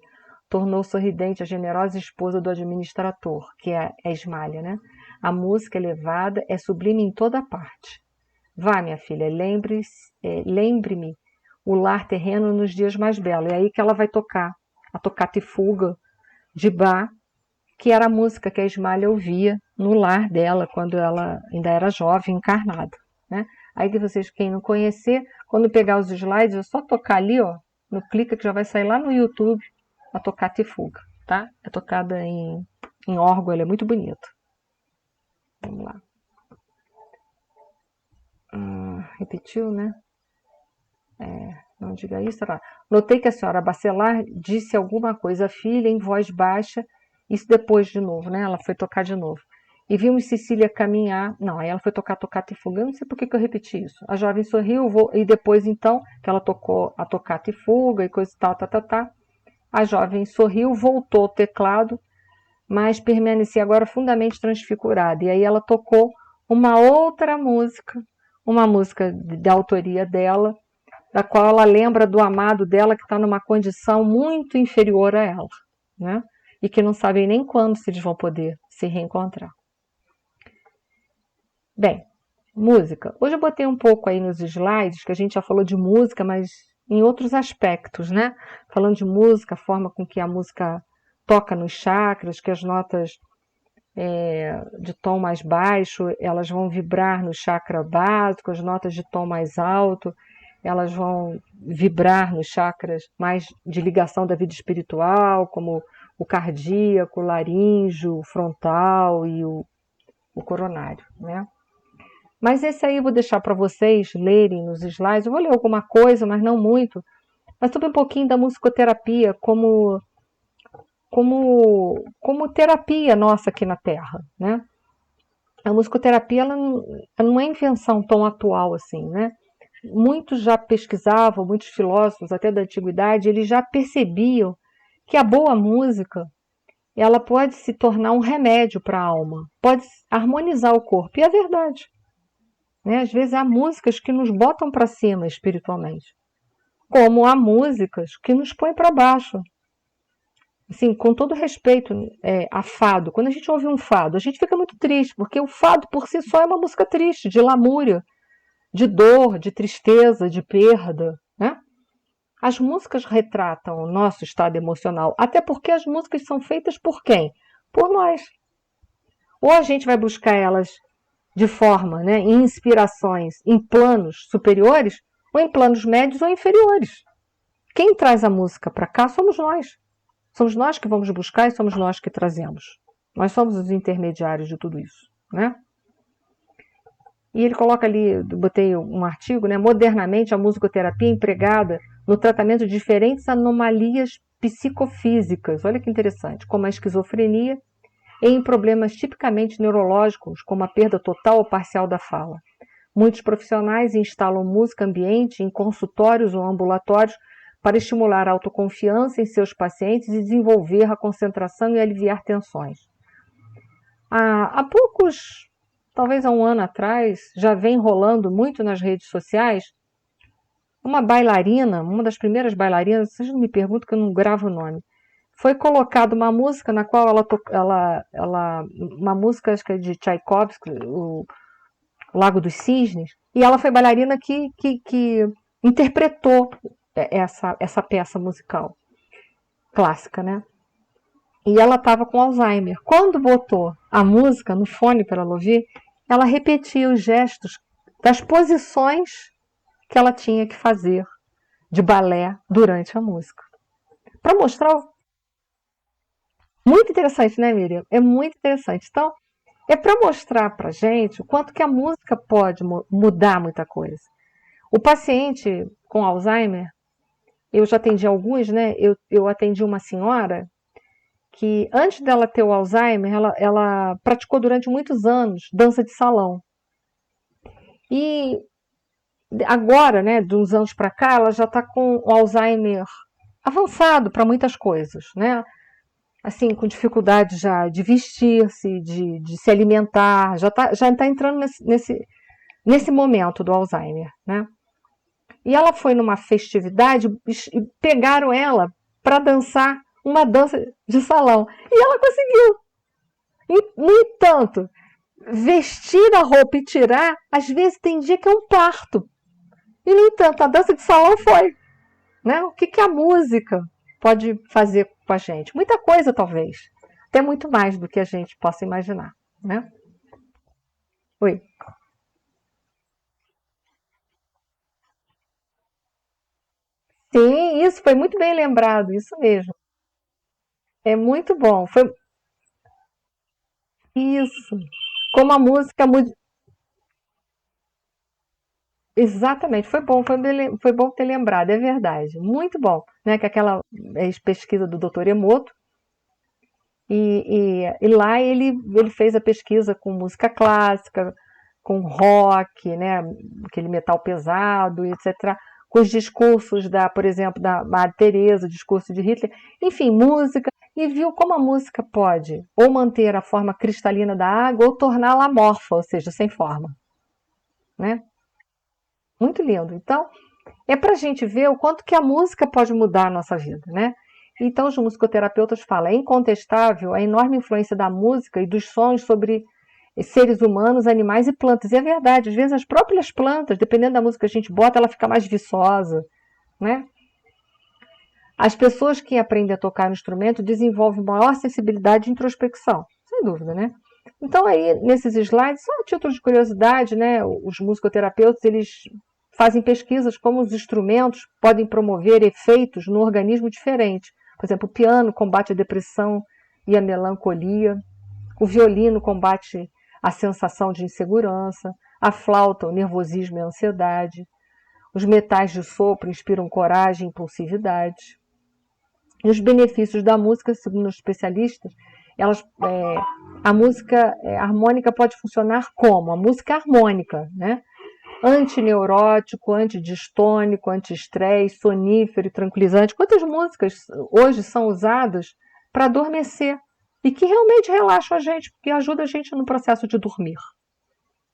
Tornou sorridente a generosa esposa do administrador, que é a Esmalha, né? A música elevada é sublime em toda parte. Vá, minha filha, lembre-me o lar terreno nos dias mais belos. É aí que ela vai tocar a Toccata e Fuga de Bach, que era a música que a Esmalha ouvia no lar dela, quando ela ainda era jovem, encarnada. Né? Aí que vocês, quem não conhecer, quando pegar os slides, é só tocar ali, ó, no clica que já vai sair lá no YouTube a Toccata e Fuga, tá? É tocada em órgão, ela é muito bonita. Vamos lá. Repetiu, né? Não diga isso. Lá. Notei que a senhora Bacelar disse alguma coisa à filha em voz baixa, isso depois de novo, né? Ela foi tocar de novo. e vimos Cecília caminhar. Não, aí ela foi tocar Toccata e Fuga. Eu não sei por que eu repeti isso. A jovem sorriu e depois, então, que ela tocou a Toccata e Fuga e coisa e tal, a jovem sorriu, voltou ao teclado, mas permanecia agora fundamente transfigurada. E aí ela tocou uma outra música, uma música da autoria dela, da qual ela lembra do amado dela que está numa condição muito inferior a ela, né? E que não sabem nem quando se eles vão poder se reencontrar. Bem, música. Hoje eu botei um pouco aí nos slides, que a gente já falou de música, mas em outros aspectos, né? Falando de música, a forma com que a música toca nos chakras, que as notas de tom mais baixo, elas vão vibrar no chakra básico, as notas de tom mais alto, elas vão vibrar nos chakras mais de ligação da vida espiritual, como o cardíaco, o laríngeo, o frontal e o coronário, né? Mas esse aí eu vou deixar para vocês lerem nos slides. Eu vou ler alguma coisa, mas não muito. Mas sobre um pouquinho da musicoterapia como terapia nossa aqui na Terra, né? A musicoterapia ela não é invenção tão atual assim, né? Muitos já pesquisavam, muitos filósofos até da antiguidade, eles já percebiam que a boa música ela pode se tornar um remédio para a alma, pode harmonizar o corpo. E é verdade. Né? Às vezes há músicas que nos botam para cima espiritualmente, como há músicas que nos põem para baixo. Assim, com todo respeito a fado, quando a gente ouve um fado, a gente fica muito triste, porque o fado por si só é uma música triste, de lamúria, de dor, de tristeza, de perda, né? As músicas retratam o nosso estado emocional, até porque as músicas são feitas por quem? Por nós. Ou a gente vai buscar elas de forma, né, em inspirações, em planos superiores, ou em planos médios ou inferiores. Quem traz a música para cá somos nós. Somos nós que vamos buscar e somos nós que trazemos. Nós somos os intermediários de tudo isso, né? E ele coloca ali, botei um artigo, né? Modernamente a musicoterapia é empregada no tratamento de diferentes anomalias psicofísicas, olha que interessante, como a esquizofrenia e em problemas tipicamente neurológicos, como a perda total ou parcial da fala. Muitos profissionais instalam música ambiente em consultórios ou ambulatórios para estimular a autoconfiança em seus pacientes e desenvolver a concentração e aliviar tensões. Há poucos, talvez há um ano atrás, já vem rolando muito nas redes sociais, uma bailarina, uma das primeiras bailarinas, vocês não me perguntam que eu não gravo o nome, foi colocada uma música na qual uma música acho que é de Tchaikovsky, o Lago dos Cisnes, e ela foi bailarina que interpretou essa peça musical clássica, né? E ela estava com Alzheimer. Quando botou a música no fone para ela ouvir, ela repetia os gestos das posições que ela tinha que fazer de balé durante a música. Para mostrar. Muito interessante, né, Miriam? É muito interessante. Então, é para mostrar para a gente o quanto que a música pode mudar muita coisa. O paciente com Alzheimer, eu já atendi alguns, né? Eu atendi uma senhora que, antes dela ter o Alzheimer, ela praticou durante muitos anos dança de salão. E agora, né, de uns anos para cá, ela já está com o Alzheimer avançado para muitas coisas, né? Assim, com dificuldade já de vestir-se, de se alimentar, já tá entrando nesse momento do Alzheimer, né? E ela foi numa festividade e pegaram ela para dançar uma dança de salão. E ela conseguiu. No entanto, vestir a roupa e tirar, às vezes tem dia que é um parto. E, no entanto, a dança de salão foi. Né? O que a música pode fazer com a gente? Muita coisa, talvez. Até muito mais do que a gente possa imaginar. Né? Oi. Sim, isso foi muito bem lembrado, isso mesmo. É muito bom. Foi isso. Como a música. Exatamente, foi bom ter lembrado, é verdade. Muito bom. Né? Que aquela pesquisa do Dr. Emoto, E lá ele fez a pesquisa com música clássica, com rock, né, aquele metal pesado, etc., com os discursos por exemplo, da Madre Teresa, discurso de Hitler, enfim, música, e viu como a música pode ou manter a forma cristalina da água ou torná-la amorfa, ou seja, sem forma, né? Muito lindo. Então, é para a gente ver o quanto que a música pode mudar a nossa vida, né? Então, os musicoterapeutas falam, é incontestável a enorme influência da música e dos sons sobre seres humanos, animais e plantas. E é verdade, às vezes as próprias plantas, dependendo da música que a gente bota, ela fica mais viçosa, né? As pessoas que aprendem a tocar um instrumento desenvolvem maior sensibilidade e introspecção, sem dúvida, né? Então aí, nesses slides, só a título de curiosidade, né? Os musicoterapeutas, eles fazem pesquisas como os instrumentos podem promover efeitos no organismo diferentes. Por exemplo, o piano combate a depressão e a melancolia, o violino combate a sensação de insegurança, a flauta, o nervosismo e a ansiedade, os metais de sopro inspiram coragem e impulsividade. E os benefícios da música, segundo os especialistas, a música harmônica pode funcionar como? A música harmônica, né? Antineurótico, antidistônico, anti-estresse, sonífero e tranquilizante. Quantas músicas hoje são usadas para adormecer e que realmente relaxam a gente, porque ajuda a gente no processo de dormir,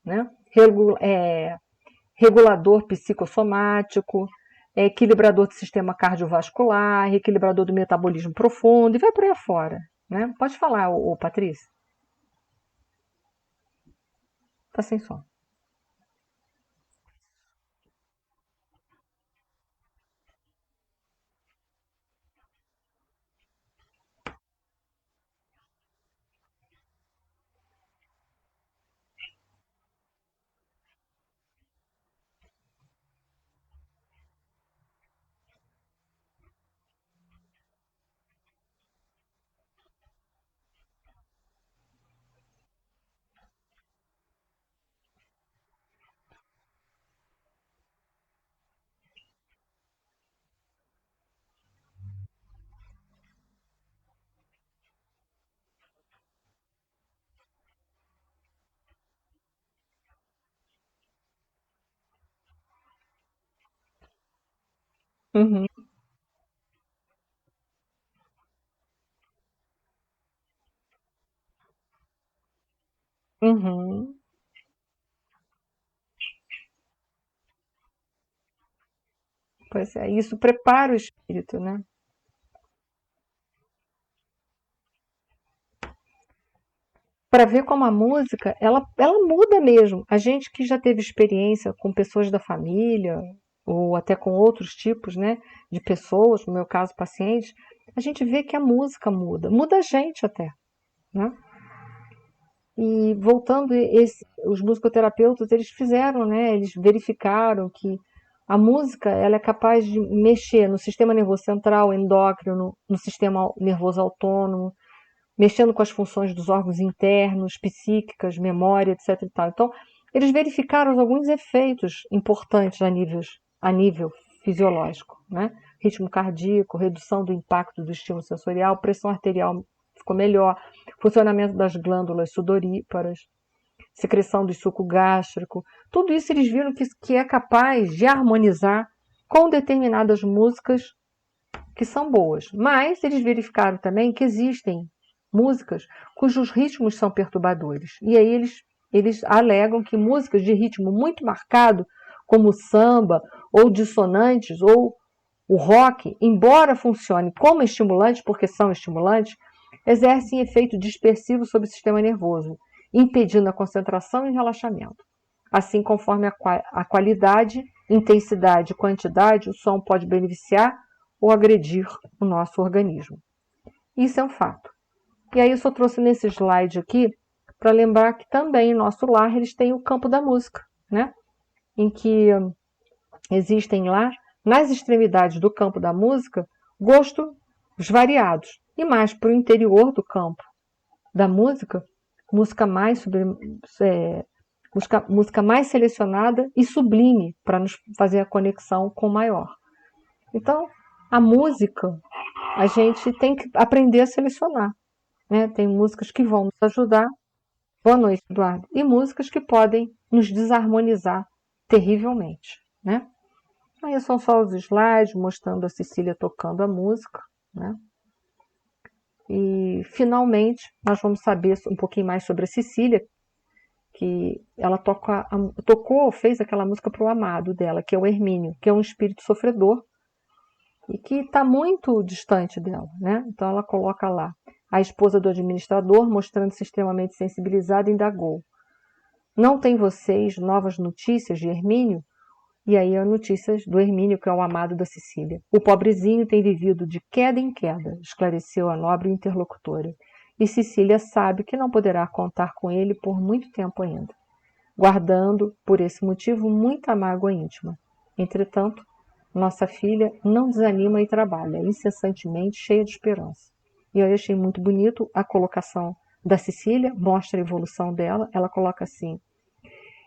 né? Regulador psicossomático, equilibrador do sistema cardiovascular, equilibrador do metabolismo profundo, e vai por aí afora, né? Pode falar, Patrícia. Tá sem som. Uhum, uhum. Pois é, isso prepara o espírito, né? Para ver como a música, ela muda mesmo. A gente que já teve experiência com pessoas da família, ou até com outros tipos, né, de pessoas, no meu caso, pacientes, a gente vê que a música muda a gente até, né? E voltando, os musicoterapeutas, eles fizeram, né, eles verificaram que a música ela é capaz de mexer no sistema nervoso central, endócrino, no sistema nervoso autônomo, mexendo com as funções dos órgãos internos, psíquicas, memória, etc. E tal. Então, eles verificaram alguns efeitos importantes a nível fisiológico, né? Ritmo cardíaco, redução do impacto do estímulo sensorial, pressão arterial ficou melhor, funcionamento das glândulas sudoríparas, secreção do suco gástrico. Tudo isso eles viram que é capaz de harmonizar com determinadas músicas que são boas. Mas eles verificaram também que existem músicas cujos ritmos são perturbadores. E aí eles alegam que músicas de ritmo muito marcado, como o samba, ou dissonantes, ou o rock, embora funcione como estimulantes, porque são estimulantes, exercem efeito dispersivo sobre o sistema nervoso, impedindo a concentração e o relaxamento. Assim, conforme a qualidade, intensidade e quantidade, o som pode beneficiar ou agredir o nosso organismo. Isso é um fato. E aí eu só trouxe nesse slide aqui para lembrar que também em nosso lar eles têm o campo da música, né? Em que existem lá, nas extremidades do campo da música, gostos variados. E mais para o interior do campo da música, música mais, música mais selecionada e sublime para nos fazer a conexão com o maior. Então, a música, a gente tem que aprender a selecionar, né? Tem músicas que vão nos ajudar. Boa noite, Eduardo. E músicas que podem nos desarmonizar terrivelmente, né? Aí são só os slides mostrando a Cecília tocando a música, né? E finalmente nós vamos saber um pouquinho mais sobre a Cecília, que ela tocou, fez aquela música para o amado dela, que é o Hermínio, que é um espírito sofredor e que está muito distante dela, né? Então ela coloca lá a esposa do administrador, mostrando-se extremamente sensibilizada, indagou: não tem vocês novas notícias de Hermínio? E aí as notícias do Hermínio, que é o amado da Cecília. O pobrezinho tem vivido de queda em queda, esclareceu a nobre interlocutora. E Cecília sabe que não poderá contar com ele por muito tempo ainda, guardando, por esse motivo, muita mágoa íntima. Entretanto, nossa filha não desanima e trabalha incessantemente, cheia de esperança. E eu achei muito bonito a colocação da Cecília, mostra a evolução dela. Ela coloca assim: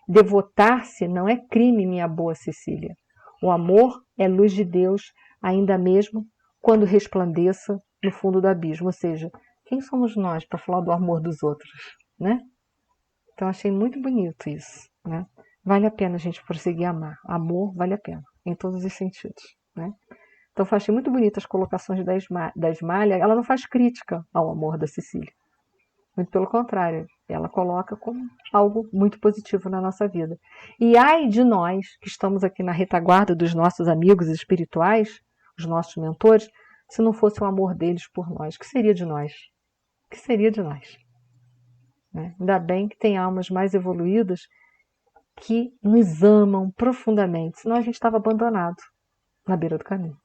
devotar-se não é crime, minha boa Cecília. O amor é luz de Deus, ainda mesmo quando resplandeça no fundo do abismo. Ou seja, quem somos nós para falar do amor dos outros, né? Então achei muito bonito isso, né? Vale a pena a gente prosseguir a amar. Amor vale a pena, em todos os sentidos, né? Então eu achei muito bonito as colocações da Ismália. Ela não faz crítica ao amor da Cecília. Muito pelo contrário, ela coloca como algo muito positivo na nossa vida. E ai de nós, que estamos aqui na retaguarda dos nossos amigos espirituais, os nossos mentores, se não fosse o amor deles por nós. O que seria de nós? O que seria de nós? Né? Ainda bem que tem almas mais evoluídas que nos amam profundamente, senão a gente estava abandonado na beira do caminho.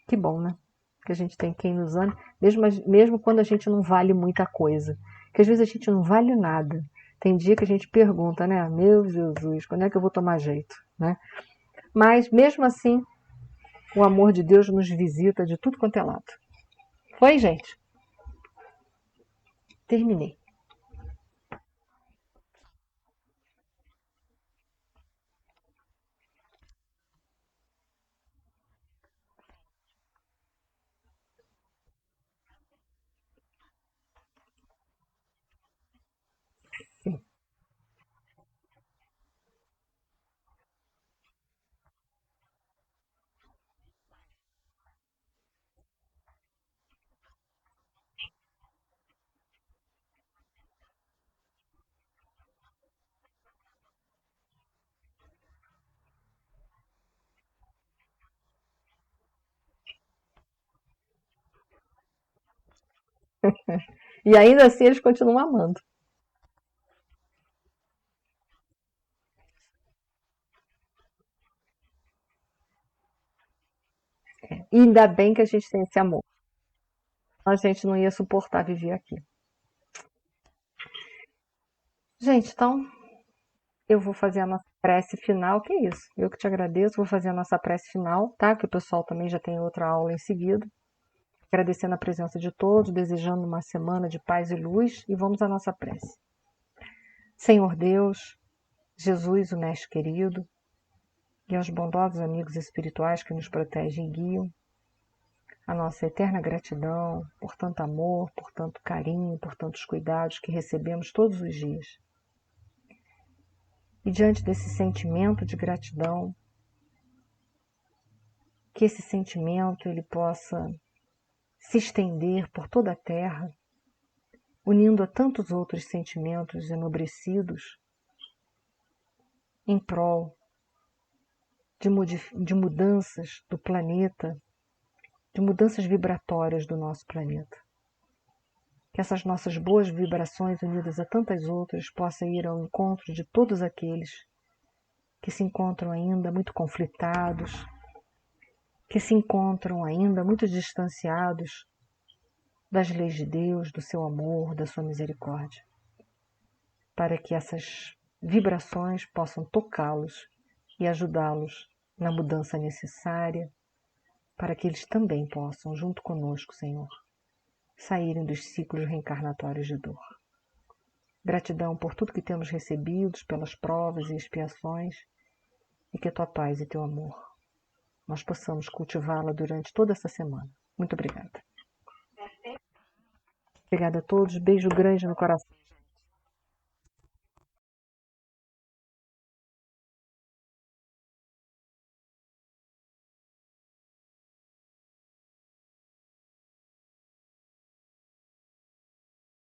Que bom, né? Que a gente tem quem nos ame, mesmo quando a gente não vale muita coisa. Que às vezes a gente não vale nada. Tem dia que a gente pergunta, né? Meu Jesus, quando é que eu vou tomar jeito? Né? Mas mesmo assim, o amor de Deus nos visita de tudo quanto é lado. Foi, gente? Terminei. Sim. E ainda assim eles continuam amando. E ainda bem que a gente tem esse amor. A gente não ia suportar viver aqui. Gente, então eu vou fazer a nossa prece final. Que isso? Eu que te agradeço. Vou fazer a nossa prece final, tá? Que o pessoal também já tem outra aula em seguida. Agradecendo a presença de todos, desejando uma semana de paz e luz. E vamos à nossa prece. Senhor Deus, Jesus, o Mestre querido, e aos bondosos amigos espirituais que nos protegem e guiam, a nossa eterna gratidão por tanto amor, por tanto carinho, por tantos cuidados que recebemos todos os dias. E diante desse sentimento de gratidão, que esse sentimento ele possa se estender por toda a terra, unindo a tantos outros sentimentos enobrecidos em prol de mudanças do planeta, de mudanças vibratórias do nosso planeta. Que essas nossas boas vibrações unidas a tantas outras possam ir ao encontro de todos aqueles que se encontram ainda muito conflitados, que se encontram ainda muito distanciados das leis de Deus, do seu amor, da sua misericórdia, para que essas vibrações possam tocá-los e ajudá-los na mudança necessária, para que eles também possam, junto conosco, Senhor, saírem dos ciclos reencarnatórios de dor. Gratidão por tudo que temos recebido, pelas provas e expiações, e que a tua paz e teu amor nós possamos cultivá-la durante toda essa semana. Muito obrigada. Obrigada a todos, beijo grande no coração.